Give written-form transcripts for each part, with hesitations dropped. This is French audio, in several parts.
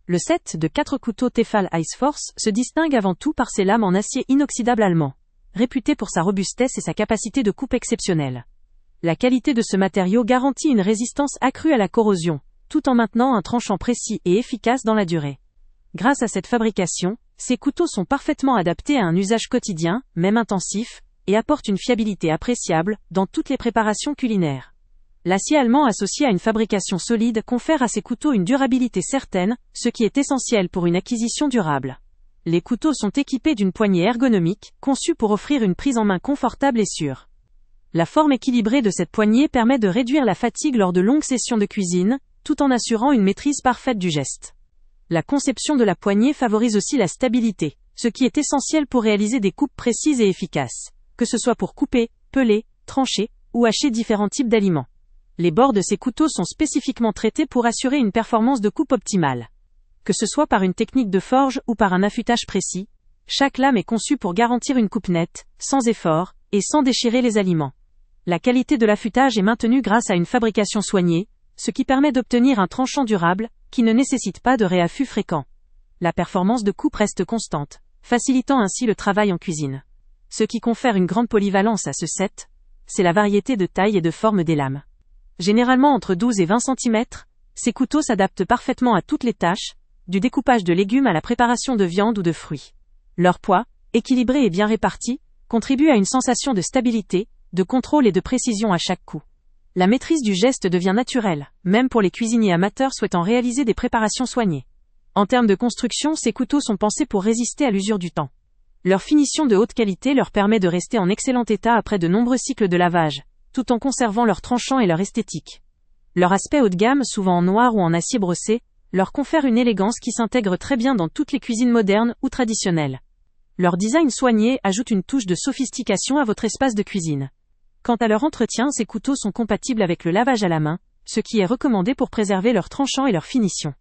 Le set de 4 couteaux Tefal Ice Force se distingue avant tout par ses lames en acier inoxydable allemand, réputé pour sa robustesse et sa capacité de coupe exceptionnelle. La qualité de ce matériau garantit une résistance accrue à la corrosion, tout en maintenant un tranchant précis et efficace dans la durée. Grâce à cette fabrication, ces couteaux sont parfaitement adaptés à un usage quotidien, même intensif, et apportent une fiabilité appréciable dans toutes les préparations culinaires. L'acier allemand associé à une fabrication solide confère à ces couteaux une durabilité certaine, ce qui est essentiel pour une acquisition durable. Les couteaux sont équipés d'une poignée ergonomique, conçue pour offrir une prise en main confortable et sûre. La forme équilibrée de cette poignée permet de réduire la fatigue lors de longues sessions de cuisine, tout en assurant une maîtrise parfaite du geste. La conception de la poignée favorise aussi la stabilité, ce qui est essentiel pour réaliser des coupes précises et efficaces, que ce soit pour couper, peler, trancher ou hacher différents types d'aliments. Les bords de ces couteaux sont spécifiquement traités pour assurer une performance de coupe optimale. Que ce soit par une technique de forge ou par un affûtage précis, chaque lame est conçue pour garantir une coupe nette, sans effort, et sans déchirer les aliments. La qualité de l'affûtage est maintenue grâce à une fabrication soignée, ce qui permet d'obtenir un tranchant durable, qui ne nécessite pas de réaffût fréquent. La performance de coupe reste constante, facilitant ainsi le travail en cuisine. Ce qui confère une grande polyvalence à ce set, c'est la variété de taille et de forme des lames. Généralement entre 12 et 20 cm, ces couteaux s'adaptent parfaitement à toutes les tâches, du découpage de légumes à la préparation de viande ou de fruits. Leur poids, équilibré et bien réparti, contribue à une sensation de stabilité, de contrôle et de précision à chaque coup. La maîtrise du geste devient naturelle, même pour les cuisiniers amateurs souhaitant réaliser des préparations soignées. En termes de construction, ces couteaux sont pensés pour résister à l'usure du temps. Leur finition de haute qualité leur permet de rester en excellent état après de nombreux cycles de lavage, tout en conservant leur tranchant et leur esthétique. Leur aspect haut de gamme, souvent en noir ou en acier brossé, leur confère une élégance qui s'intègre très bien dans toutes les cuisines modernes ou traditionnelles. Leur design soigné ajoute une touche de sophistication à votre espace de cuisine. Quant à leur entretien, ces couteaux sont compatibles avec le lavage à la main, ce qui est recommandé pour préserver leur tranchant et leur finition.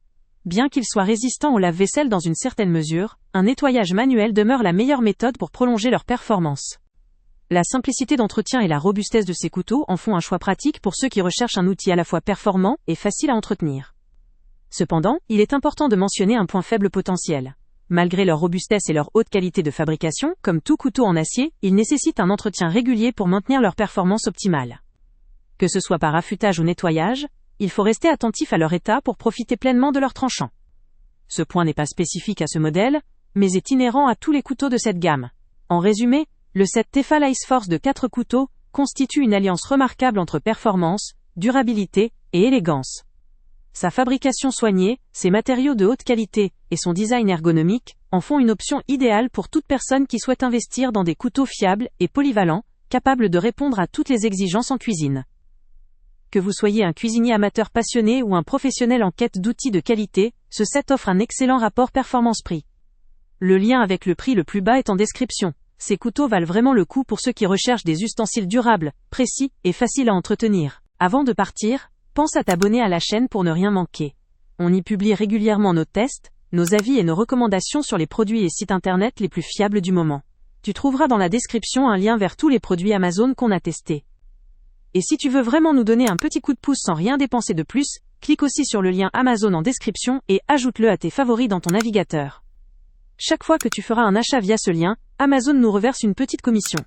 Bien qu'ils soient résistants au lave-vaisselle dans une certaine mesure, un nettoyage manuel demeure la meilleure méthode pour prolonger leur performance. La simplicité d'entretien et la robustesse de ces couteaux en font un choix pratique pour ceux qui recherchent un outil à la fois performant et facile à entretenir. Cependant, il est important de mentionner un point faible potentiel. Malgré leur robustesse et leur haute qualité de fabrication, comme tout couteau en acier, ils nécessitent un entretien régulier pour maintenir leur performance optimale. Que ce soit par affûtage ou nettoyage, il faut rester attentif à leur état pour profiter pleinement de leur tranchant. Ce point n'est pas spécifique à ce modèle, mais est inhérent à tous les couteaux de cette gamme. En résumé, le set Tefal Ice Force de 4 couteaux constitue une alliance remarquable entre performance, durabilité et élégance. Sa fabrication soignée, ses matériaux de haute qualité et son design ergonomique en font une option idéale pour toute personne qui souhaite investir dans des couteaux fiables et polyvalents, capables de répondre à toutes les exigences en cuisine. Que vous soyez un cuisinier amateur passionné ou un professionnel en quête d'outils de qualité, ce set offre un excellent rapport performance-prix. Le lien avec le prix le plus bas est en description. Ces couteaux valent vraiment le coup pour ceux qui recherchent des ustensiles durables, précis et faciles à entretenir. Avant de partir, pense à t'abonner à la chaîne pour ne rien manquer. On y publie régulièrement nos tests, nos avis et nos recommandations sur les produits et sites internet les plus fiables du moment. Tu trouveras dans la description un lien vers tous les produits Amazon qu'on a testés. Et si tu veux vraiment nous donner un petit coup de pouce sans rien dépenser de plus, clique aussi sur le lien Amazon en description et ajoute-le à tes favoris dans ton navigateur. Chaque fois que tu feras un achat via ce lien, Amazon nous reverse une petite commission.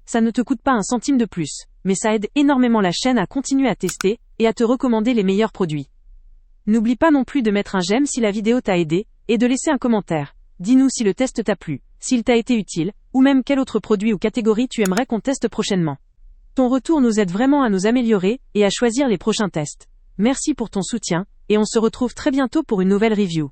Ça ne te coûte pas un centime de plus, mais ça aide énormément la chaîne à continuer à tester et à te recommander les meilleurs produits. N'oublie pas non plus de mettre un j'aime si la vidéo t'a aidé et de laisser un commentaire. Dis-nous si le test t'a plu, s'il t'a été utile, ou même quel autre produit ou catégorie tu aimerais qu'on teste prochainement. Ton retour nous aide vraiment à nous améliorer et à choisir les prochains tests. Merci pour ton soutien, et on se retrouve très bientôt pour une nouvelle review.